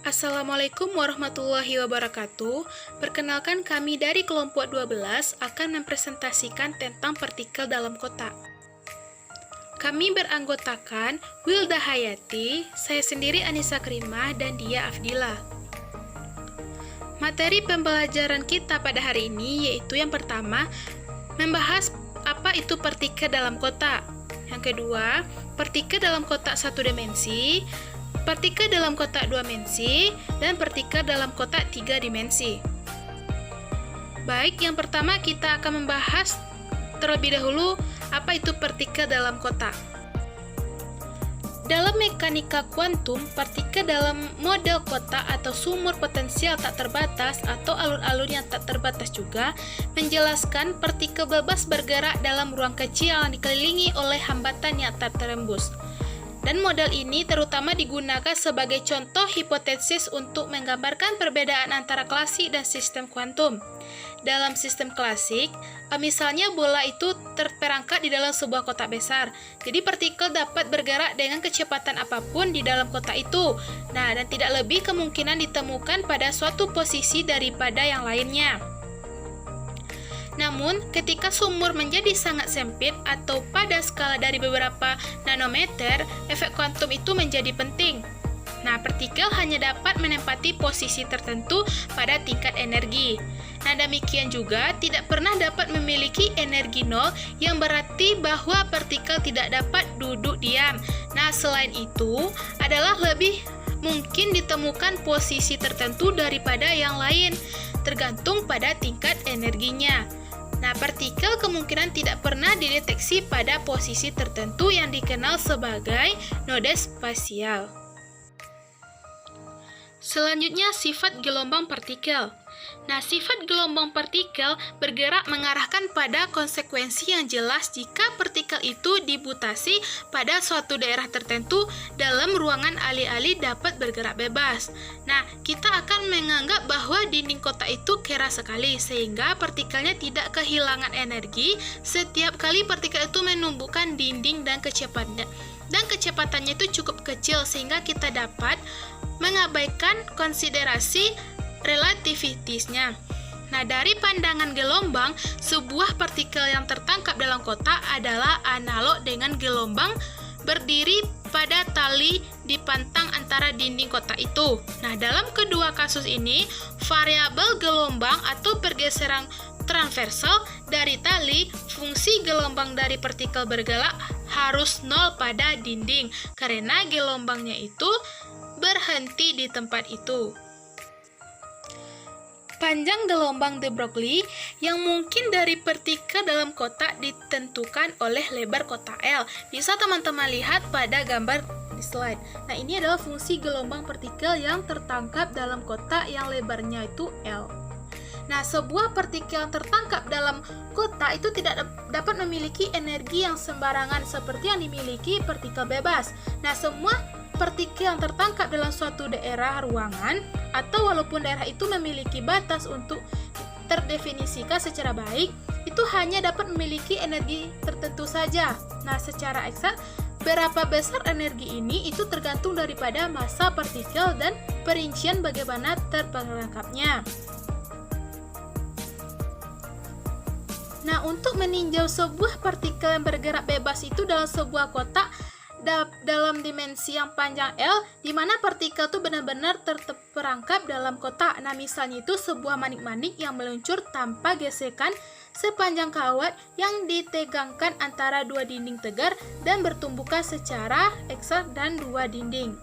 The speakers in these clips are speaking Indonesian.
Assalamualaikum warahmatullahi wabarakatuh. Perkenalkan, kami dari kelompok 12 akan mempresentasikan tentang partikel dalam kotak. Kami beranggotakan Wilda Hayati, saya sendiri Anissa Krimah, dan dia Afdila. Materi pembelajaran kita pada hari ini yaitu yang pertama, membahas apa itu partikel dalam kotak. Yang kedua, partikel dalam kotak satu dimensi, partikel dalam kotak 2 dimensi, dan partikel dalam kotak 3 dimensi. Baik, yang pertama kita akan membahas terlebih dahulu apa itu partikel dalam kotak. Dalam mekanika kuantum, partikel dalam model kotak atau sumur potensial tak terbatas atau alur-alur yang tak terbatas juga menjelaskan partikel bebas bergerak dalam ruang kecil yang dikelilingi oleh hambatan yang tak terembus. Dan model ini terutama digunakan sebagai contoh hipotesis untuk menggambarkan perbedaan antara klasik dan sistem kuantum. Dalam sistem klasik, misalnya bola itu terperangkap di dalam sebuah kotak besar. Jadi partikel dapat bergerak dengan kecepatan apapun di dalam kotak itu. Nah, dan tidak lebih kemungkinan ditemukan pada suatu posisi daripada yang lainnya. Namun, ketika sumur menjadi sangat sempit atau pada skala dari beberapa nanometer, efek kuantum itu menjadi penting. Nah, partikel hanya dapat menempati posisi tertentu pada tingkat energi. Nah, demikian juga tidak pernah dapat memiliki energi nol, yang berarti bahwa partikel tidak dapat duduk diam. Nah, selain itu, adalah lebih mungkin ditemukan posisi tertentu daripada yang lain, tergantung pada tingkat energinya. Nah, partikel kemungkinan tidak pernah dideteksi pada posisi tertentu yang dikenal sebagai node spasial. Selanjutnya, sifat gelombang partikel. Nah, sifat gelombang partikel bergerak mengarahkan pada konsekuensi yang jelas jika partikel itu dimutasi pada suatu daerah tertentu dalam ruangan alih-alih dapat bergerak bebas. Nah, kita akan menganggap bahwa dinding kotak itu keras sekali sehingga partikelnya tidak kehilangan energi setiap kali partikel itu menumbuhkan dinding dan kecepatannya itu cukup kecil sehingga kita dapat mengabaikan konsiderasi relativitasnya. Nah, dari pandangan gelombang, sebuah partikel yang tertangkap dalam kotak adalah analog dengan gelombang berdiri pada tali dipantang antara dinding kotak itu. Nah, dalam kedua kasus ini, variabel gelombang atau pergeseran transversal dari tali, fungsi gelombang dari partikel bergerak harus nol pada dinding karena gelombangnya itu berhenti di tempat itu. Panjang gelombang de Broglie yang mungkin dari partikel dalam kotak ditentukan oleh lebar kotak L. Bisa teman-teman lihat pada gambar di slide. Nah, ini adalah fungsi gelombang partikel yang tertangkap dalam kotak yang lebarnya itu L. Nah, sebuah partikel yang tertangkap dalam kotak itu tidak dapat memiliki energi yang sembarangan seperti yang dimiliki partikel bebas. Nah, semua partikel yang tertangkap dalam suatu daerah ruangan atau walaupun daerah itu memiliki batas untuk terdefinisikan secara baik, itu hanya dapat memiliki energi tertentu saja. Nah, secara eksak, berapa besar energi ini itu tergantung daripada massa partikel dan perincian bagaimana terperangkapnya. Nah, untuk meninjau sebuah partikel yang bergerak bebas itu dalam sebuah kotak dalam dimensi yang panjang L, di mana partikel itu benar-benar terperangkap dalam kotak. Nah, misalnya itu sebuah manik-manik yang meluncur tanpa gesekan sepanjang kawat yang ditegangkan antara dua dinding tegar dan bertumbukan secara eksak dan dua dinding.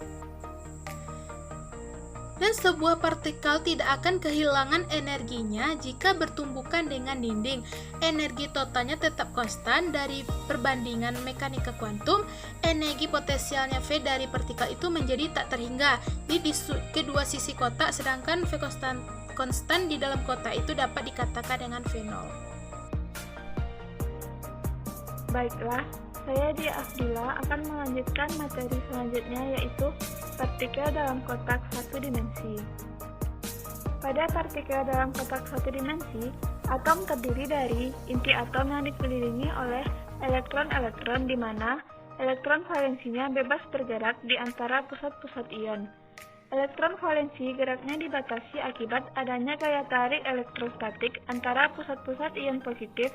Dan sebuah partikel tidak akan kehilangan energinya jika bertumbukan dengan dinding. Energi totalnya tetap konstan dari perbandingan mekanika kuantum. Energi potensialnya V dari partikel itu menjadi tak terhingga di kedua sisi kotak, sedangkan V konstan di dalam kotak itu dapat dikatakan dengan V0. Baiklah, saya di Afdila akan melanjutkan materi selanjutnya yaitu partikel dalam kotak satu dimensi. Pada partikel dalam kotak satu dimensi, atom terdiri dari inti atom yang dikelilingi oleh elektron-elektron di mana elektron valensinya bebas bergerak di antara pusat-pusat ion. Elektron valensi geraknya dibatasi akibat adanya gaya tarik elektrostatik antara pusat-pusat ion positif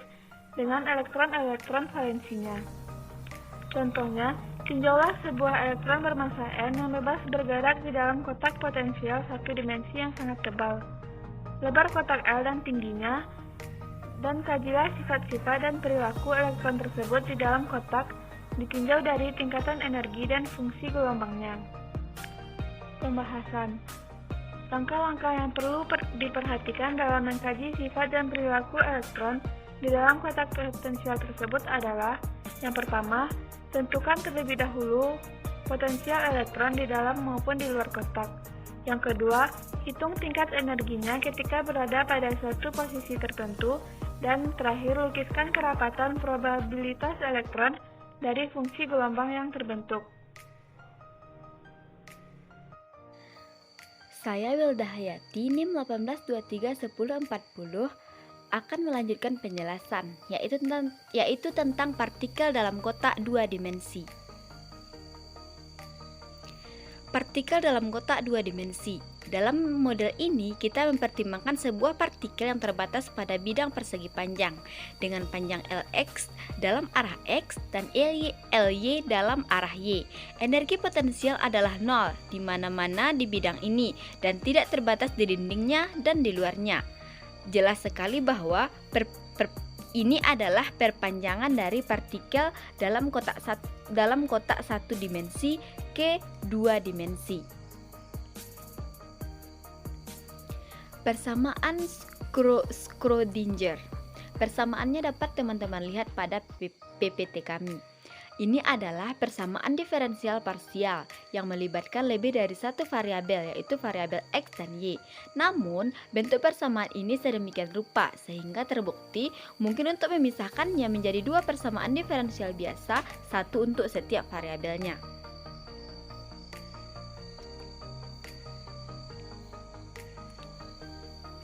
dengan elektron-elektron valensinya. Contohnya, tinjaulah sebuah elektron bermassa N yang bebas bergerak di dalam kotak potensial satu dimensi yang sangat tebal. Lebar kotak L dan tingginya, dan kajilah sifat-sifat dan perilaku elektron tersebut di dalam kotak ditinjau dari tingkatan energi dan fungsi gelombangnya. Pembahasan. Langkah-langkah yang perlu diperhatikan dalam mengkaji sifat dan perilaku elektron di dalam kotak potensial tersebut adalah: yang pertama, tentukan terlebih dahulu potensial elektron di dalam maupun di luar kotak. Yang kedua, hitung tingkat energinya ketika berada pada suatu posisi tertentu. Dan terakhir, lukiskan kerapatan probabilitas elektron dari fungsi gelombang yang terbentuk. Saya Wilda Hayati, NIM 18231040, akan melanjutkan penjelasan, yaitu tentang partikel dalam kotak 2 dimensi. Partikel dalam kotak 2 dimensi. Dalam model ini, kita mempertimbangkan sebuah partikel yang terbatas pada bidang persegi panjang dengan panjang Lx dalam arah X dan Ly dalam arah Y. Energi potensial adalah 0 di mana-mana di bidang ini dan tidak terbatas di dindingnya dan di luarnya. Jelas sekali bahwa ini adalah perpanjangan dari partikel dalam kotak satu dimensi ke 2 dimensi. Persamaan Schrödinger. Persamaannya dapat teman-teman lihat pada PPT kami. Ini adalah persamaan diferensial parsial yang melibatkan lebih dari satu variabel, yaitu variabel X dan Y. Namun, bentuk persamaan ini sedemikian rupa sehingga terbukti mungkin untuk memisahkannya menjadi dua persamaan diferensial biasa, satu untuk setiap variabelnya.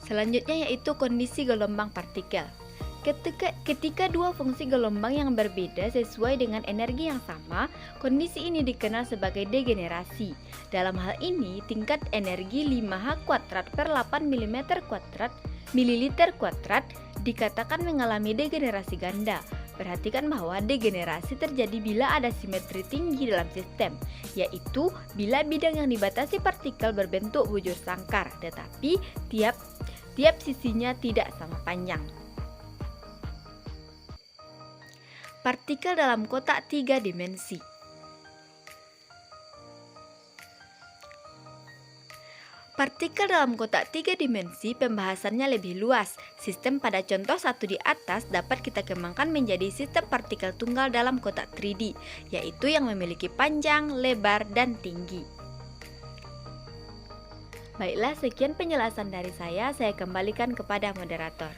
Selanjutnya yaitu kondisi gelombang partikel. Ketika dua fungsi gelombang yang berbeda sesuai dengan energi yang sama, kondisi ini dikenal sebagai degenerasi. Dalam hal ini, tingkat energi 5H² per 8 ml² dikatakan mengalami degenerasi ganda. Perhatikan bahwa degenerasi terjadi bila ada simetri tinggi dalam sistem, yaitu bila bidang yang dibatasi partikel berbentuk bujur sangkar, tetapi tiap sisinya tidak sama panjang. Partikel dalam kotak 3 dimensi. Partikel dalam kotak 3 dimensi pembahasannya lebih luas. Sistem pada contoh 1 di atas dapat kita kembangkan menjadi sistem partikel tunggal dalam kotak 3D, yaitu yang memiliki panjang, lebar, dan tinggi. Baiklah, sekian penjelasan dari saya kembalikan kepada moderator.